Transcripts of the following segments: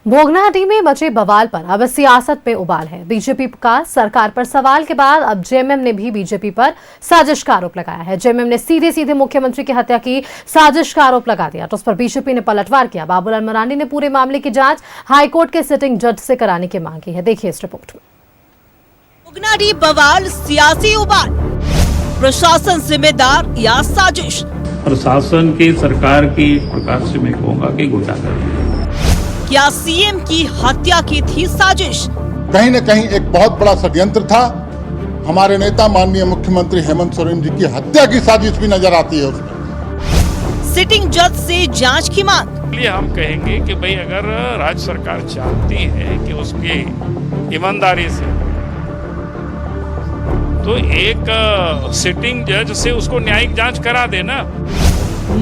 भोगनाडीह में मचे बवाल पर अब सियासत में उबाल है। बीजेपी का सरकार पर सवाल के बाद अब जेएमएम ने भी बीजेपी पर साजिश का आरोप लगाया है। जेएमएम ने सीधे सीधे मुख्यमंत्री की हत्या की साजिश का आरोप लगा दिया, तो उस पर बीजेपी ने पलटवार किया। बाबूलाल मरांडी ने पूरे मामले की जांच हाईकोर्ट के सिटिंग जज से कराने की मांग की है। देखिए इस रिपोर्ट में। भोगनाडीह बवाल, सियासी उबाल, प्रशासन जिम्मेदार या साजिश? प्रशासन की, सरकार की प्रकार से मैं कहूँगा कि गुंडागर्दी। क्या सीएम की हत्या की थी साजिश? कहीं न कहीं एक बहुत बड़ा षड्यंत्र था। हमारे नेता माननीय मुख्यमंत्री हेमंत सोरेन जी की हत्या की साजिश भी नजर आती है उसमें। सिटिंग जज से जांच की मांग। इसलिए हम कहेंगे कि भाई अगर राज्य सरकार चाहती है कि उसकी ईमानदारी से, तो एक सिटिंग जज से उसको न्यायिक जांच करा देना।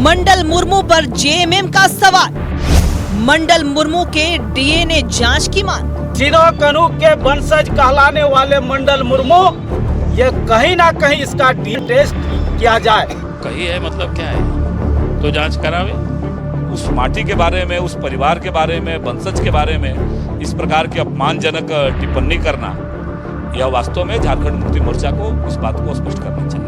मंडल मुर्मू पर जेएमएम का सवाल। मंडल मुर्मू के डीएनए जांच की मांग। सिदो कानू के वंशज कहलाने वाले मंडल मुर्मू, ये कहीं ना कहीं इसका डीएनए टेस्ट किया जाए। कही है मतलब क्या है, तो जांच करावे। उस माटी के बारे में, उस परिवार के बारे में, वंशज के बारे में इस प्रकार की अपमानजनक टिप्पणी करना, यह वास्तव में झारखंड मुक्ति मोर्चा को इस बात को स्पष्ट करना चाहिए।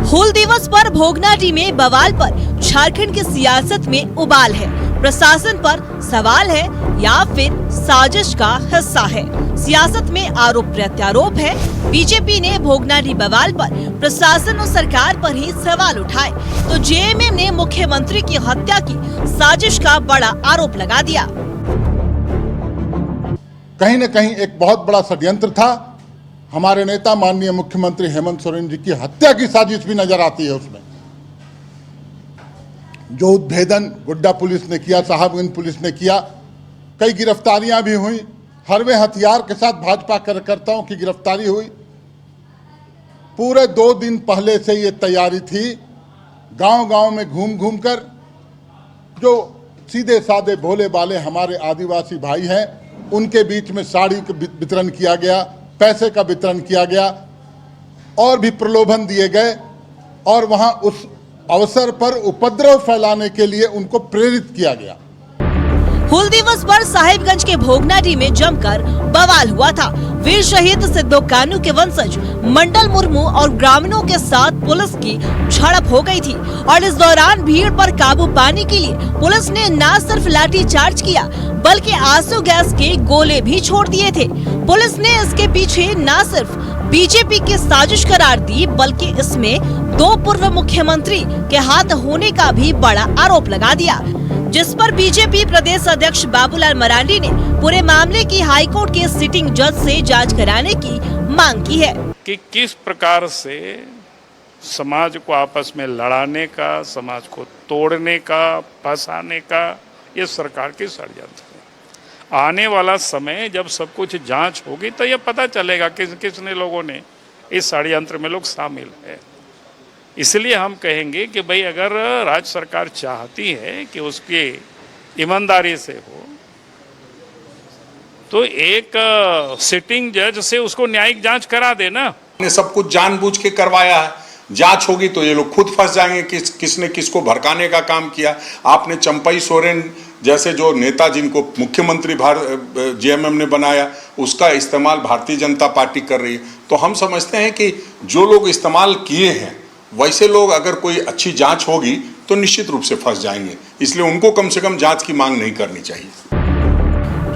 हूल दिवस पर भोगनाडीह में बवाल पर झारखंड की सियासत में उबाल है। प्रशासन पर सवाल है या फिर साजिश का हिस्सा है? सियासत में आरोप प्रत्यारोप है। बीजेपी ने भोगनाडीह बवाल पर प्रशासन और सरकार पर ही सवाल उठाए, तो जेएमएम ने मुख्यमंत्री की हत्या की साजिश का बड़ा आरोप लगा दिया। कहीं न कहीं एक बहुत बड़ा षड्यंत्र था। हमारे नेता माननीय मुख्यमंत्री हेमंत सोरेन जी की हत्या की साजिश भी नजर आती है उसमें। जो उद्भेदन गोड्डा पुलिस ने किया, साहबगंज पुलिस ने किया, कई गिरफ्तारियां भी हुई। हरवे हथियार के साथ भाजपा कार्यकर्ताओं की गिरफ्तारी हुई। पूरे 2 दिन पहले से ये तैयारी थी। गांव-गांव में घूम घूम कर जो सीधे साधे भोले भाले हमारे आदिवासी भाई हैं, उनके बीच में साड़ी का वितरण किया गया, पैसे का वितरण किया गया और भी प्रलोभन दिए गए, और वहां उस अवसर पर उपद्रव फैलाने के लिए उनको प्रेरित किया गया। हूल दिवस पर साहिबगंज के भोगनाडीह में जमकर बवाल हुआ था। वीर शहीद सिदो कानू के वंशज मंडल मुर्मू और ग्रामीणों के साथ पुलिस की झड़प हो गई थी, और इस दौरान भीड़ पर काबू पाने के लिए पुलिस ने न सिर्फ लाठी चार्ज किया, बल्कि आंसू गैस के गोले भी छोड़ दिए थे। पुलिस ने इसके पीछे न सिर्फ बीजेपी की साजिश करार दी, बल्कि इसमें 2 पूर्व मुख्यमंत्री के हाथ होने का भी बड़ा आरोप लगा दिया, जिस पर बीजेपी प्रदेश अध्यक्ष बाबूलाल मरांडी ने पूरे मामले की हाईकोर्ट के सिटिंग जज से जांच कराने की मांग की है। कि किस प्रकार से समाज को आपस में लड़ाने का, समाज को तोड़ने का, फंसाने का, ये सरकार की षड्यंत्र है। आने वाला समय जब सब कुछ जांच होगी तो ये पता चलेगा किस किसने लोगों ने इस षड्यंत्र में लोग शामिल है। इसलिए हम कहेंगे कि भाई अगर राज्य सरकार चाहती है कि उसकी ईमानदारी से हो, तो एक सिटिंग जज से उसको न्यायिक जांच करा देना। ने सब कुछ जानबूझ के करवाया है। जांच होगी तो ये लोग खुद फंस जाएंगे किसने किसको भड़काने का काम किया। आपने चंपई सोरेन जैसे जो नेता जिनको मुख्यमंत्री जेएमएम ने बनाया, उसका इस्तेमाल भारतीय जनता पार्टी कर रही है। तो हम समझते हैं कि जो लोग इस्तेमाल किए हैं, वैसे लोग अगर कोई अच्छी जांच होगी तो निश्चित रूप से फंस जाएंगे। इसलिए उनको कम से कम जांच की मांग नहीं करनी चाहिए।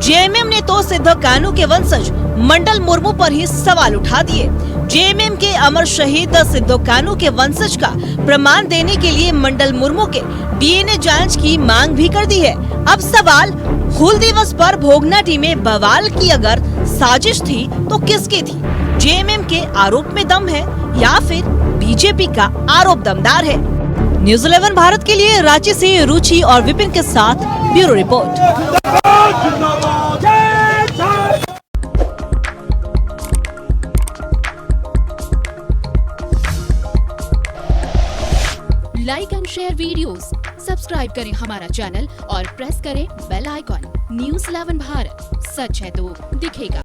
जेएमएम ने तो सिदो कानू के वंशज मंडल मुर्मू पर ही सवाल उठा दिए। जेएमएम के अमर शहीद सिदो कानू के वंशज का प्रमाण देने के लिए मंडल मुर्मू के डीएनए जांच की मांग भी कर दी है। अब सवाल, हूल दिवस पर भोगनाडीह में बवाल की अगर साजिश थी तो किसकी थी? जेएमएम के आरोप में दम है या फिर बीजेपी का आरोप दमदार है? न्यूज़ 11 भारत के लिए रांची से रुचि और विपिन के साथ bureau report. Like and share videos, subscribe करें हमारा चैनल और प्रेस करें बेल आइकॉन। न्यूज़ 11 भारत, सच है तो दिखेगा।